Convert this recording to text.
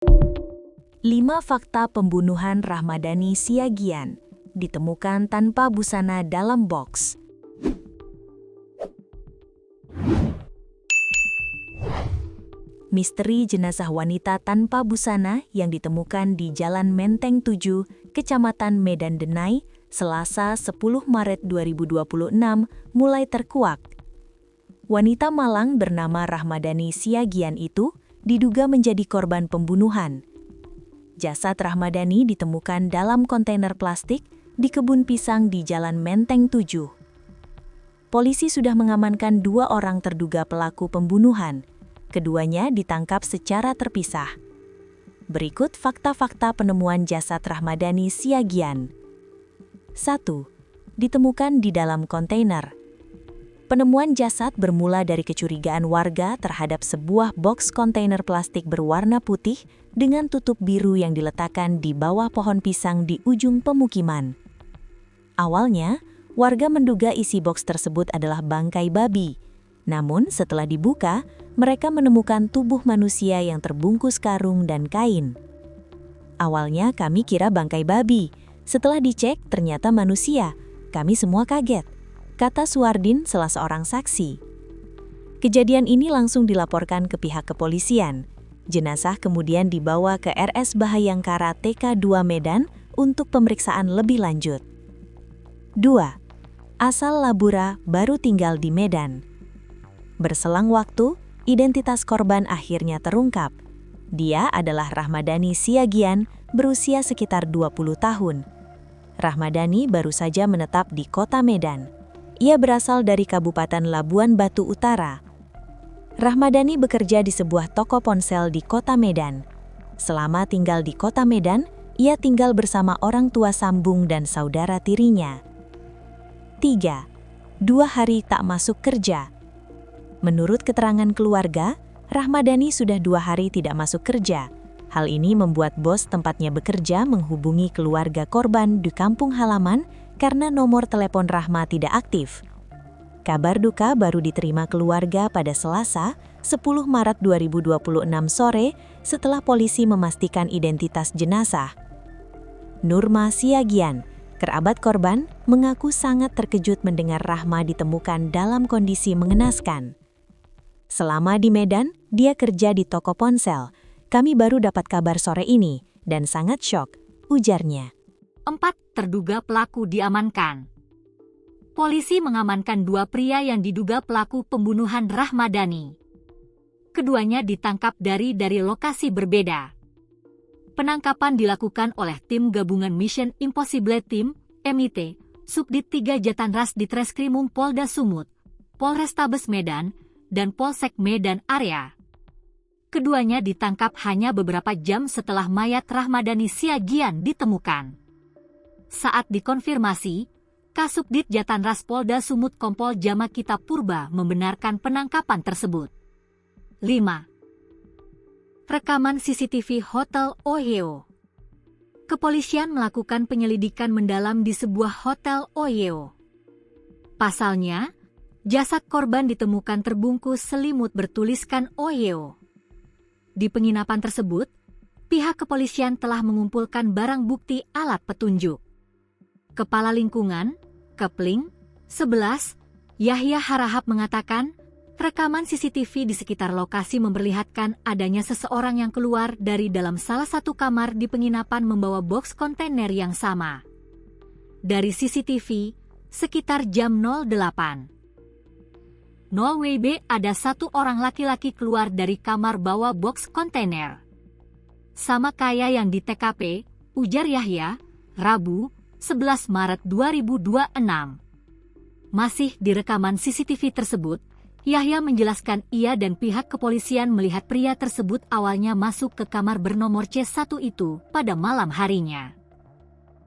5 fakta pembunuhan Rahmadani Siagian ditemukan tanpa busana dalam box. Misteri jenazah wanita tanpa busana yang ditemukan di Jalan Menteng 7, Kecamatan Medan Denai, Selasa 10 Maret 2026 mulai terkuak. Wanita Malang bernama Rahmadani Siagian itu diduga menjadi korban pembunuhan. Jasad Rahmadani ditemukan dalam kontainer plastik di kebun pisang di Jalan Menteng 7. Polisi sudah mengamankan 2 orang terduga pelaku pembunuhan. Keduanya ditangkap secara terpisah. Berikut fakta-fakta penemuan jasad Rahmadani Siagian. 1. Ditemukan di dalam kontainer. Penemuan jasad bermula dari kecurigaan warga terhadap sebuah boks kontainer plastik berwarna putih dengan tutup biru yang diletakkan di bawah pohon pisang di ujung pemukiman. Awalnya, warga menduga isi boks tersebut adalah bangkai babi. Namun setelah dibuka, mereka menemukan tubuh manusia yang terbungkus karung dan kain. Awalnya kami kira bangkai babi. Setelah dicek, ternyata manusia. Kami semua kaget, kata Suwardin, salah seorang saksi. Kejadian ini langsung dilaporkan ke pihak kepolisian. Jenazah kemudian dibawa ke RS Bahayangkara TK2 Medan untuk pemeriksaan lebih lanjut. 2. Asal Labura baru tinggal di Medan. Berselang waktu, identitas korban akhirnya terungkap. Dia adalah Rahmadani Siagian, berusia sekitar 20 tahun. Rahmadani baru saja menetap di kota Medan. Ia berasal dari Kabupaten Labuan Batu Utara. Rahmadani bekerja di sebuah toko ponsel di kota Medan. Selama tinggal di kota Medan, ia tinggal bersama orang tua sambung dan saudara tirinya. 3. 2 hari tak masuk kerja. Menurut keterangan keluarga, Rahmadani sudah 2 hari tidak masuk kerja. Hal ini membuat bos tempatnya bekerja menghubungi keluarga korban di kampung halaman karena nomor telepon Rahma tidak aktif. Kabar duka baru diterima keluarga pada Selasa, 10 Maret 2026 sore setelah polisi memastikan identitas jenazah. Nurma Siagian, kerabat korban, mengaku sangat terkejut mendengar Rahma ditemukan dalam kondisi mengenaskan. Selama di Medan, dia kerja di toko ponsel. Kami baru dapat kabar sore ini dan sangat syok, ujarnya. 4. Terduga pelaku diamankan. Polisi mengamankan 2 pria yang diduga pelaku pembunuhan Rahmadani. Keduanya ditangkap dari lokasi berbeda. Penangkapan dilakukan oleh tim gabungan Mission Impossible Team, MIT, Subdit 3 Jatanras Ditreskrimum Polda Sumut, Polrestabes Medan, dan Polsek Medan Area. Keduanya ditangkap hanya beberapa jam setelah mayat Rahmadani Siagian ditemukan. Saat dikonfirmasi, Kasubdit Jatanras Polda Sumut Kompol Jamakita Purba membenarkan penangkapan tersebut. 5. Rekaman CCTV Hotel Ohio. Kepolisian melakukan penyelidikan mendalam di sebuah hotel Ohio. Pasalnya, jasad korban ditemukan terbungkus selimut bertuliskan Ohio. Di penginapan tersebut, pihak kepolisian telah mengumpulkan barang bukti alat petunjuk. Kepala Lingkungan, Kepling, 11, Yahya Harahap mengatakan, rekaman CCTV di sekitar lokasi memperlihatkan adanya seseorang yang keluar dari dalam salah satu kamar di penginapan membawa boks kontainer yang sama. Dari CCTV, sekitar jam 08.00 WIB ada 1 orang laki-laki keluar dari kamar bawa boks kontainer. Sama kayak yang di TKP, ujar Yahya, Rabu, 11 Maret 2026. Masih di rekaman CCTV tersebut, Yahya menjelaskan ia dan pihak kepolisian melihat pria tersebut awalnya masuk ke kamar bernomor C1 itu pada malam harinya.